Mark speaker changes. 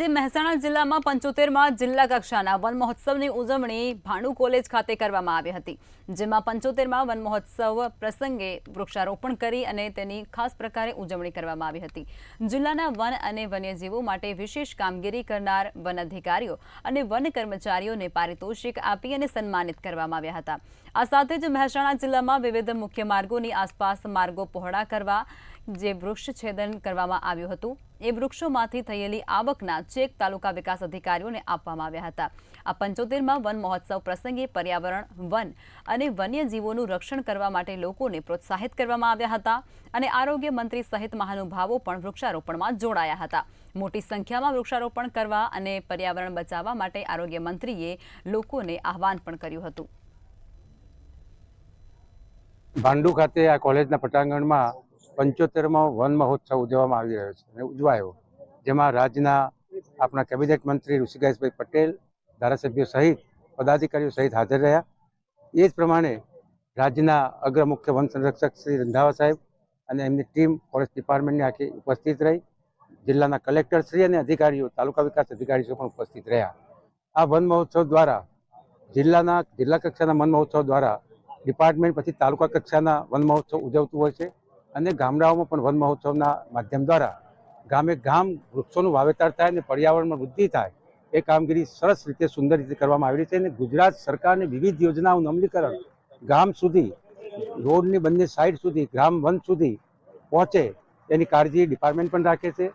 Speaker 1: આજે મહેસાણા જિલ્લામાં 75માં જિલ્લા કક્ષાના વન મહોત્સવની ઉજવણી ભાણુ કોલેજ ખાતે કરવામાં આવી હતી, જેમાં 75માં વન મહોત્સવ પ્રસંગે વૃક્ષારોપણ કરી અને તેની ખાસ પ્રકારે ઉજવણી કરવામાં આવી હતી। જિલ્લાના વન અને વન્યજીવો માટે વિશેષ કામગીરી કરનાર વન અધિકારીઓ અને વન કર્મચારીઓને પારિતોષિક આપી અને સન્માનિત કરવામાં આવ્યા હતા। આ સાથે જ મહેસાણા જિલ્લામાં વિવિધ મુખ્ય માર્ગોની આસપાસ માર્ગો પહોળા કરવા જે વૃક્ષ છેદન કરવામાં આવ્યું હતું એ વૃક્ષોમાંથી થયેલી આવકના ચેક તાલુકા વિકાસ અધિકારીઓને આપવામાં આવ્યા હતા। આ 75માં વન મહોત્સવ પ્રસંગે પર્યાવરણ, વન અને વન્યજીવોનું રક્ષણ કરવા માટે લોકોને પ્રોત્સાહિત કરવામાં આવ્યા હતા અને આરોગ્ય મંત્રી સહિત મહાનુભાવો પણ વૃક્ષારોપણમાં જોડાયા હતા। મોટી સંખ્યામાં વૃક્ષારોપણ કરવા અને પર્યાવરણ બચાવવા માટે આરોગ્ય મંત્રીએ લોકોને આહવાન પણ કર્યું હતું।
Speaker 2: ભાંડુ ખાતે આ કોલેજના પટાંગણમાં 75માં વન મહોત્સવ ઉજવવામાં આવી રહ્યો છે અને ઉજવાયો, જેમાં રાજ્યના આપણા કેબિનેટ મંત્રી ઋષિકેશભાઈ પટેલ, ધારાસભ્યો સહિત પદાધિકારીઓ સહિત હાજર રહ્યા। એ જ પ્રમાણે રાજ્યના અગ્ર મુખ્ય વન સંરક્ષક શ્રી રંધાવા સાહેબ અને એમની ટીમ ફોરેસ્ટ ડિપાર્ટમેન્ટની આખી ઉપસ્થિત રહી। જિલ્લાના કલેક્ટર શ્રી અને અધિકારીઓ, તાલુકા વિકાસ અધિકારીઓ પણ ઉપસ્થિત રહ્યા। આ વન મહોત્સવ દ્વારા જિલ્લા કક્ષાના વન મહોત્સવ દ્વારા ડિપાર્ટમેન્ટ પછી તાલુકા કક્ષાના વન મહોત્સવ ઉજવતું હોય છે અને ગામડાઓમાં પણ વન મહોત્સવના માધ્યમ દ્વારા ગામે ગામ વૃક્ષોનું વાવેતર થાય અને પર્યાવરણમાં વૃદ્ધિ થાય એ કામગીરી સરસ રીતે, સુંદર રીતે કરવામાં આવી રહી છે અને ગુજરાત સરકારની વિવિધ યોજનાઓનું અમલીકરણ ગામ સુધી, રોડની બંને સાઈડ સુધી, ગ્રામ વન સુધી પહોંચે એની કાળજી ડિપાર્ટમેન્ટ પણ રાખે છે।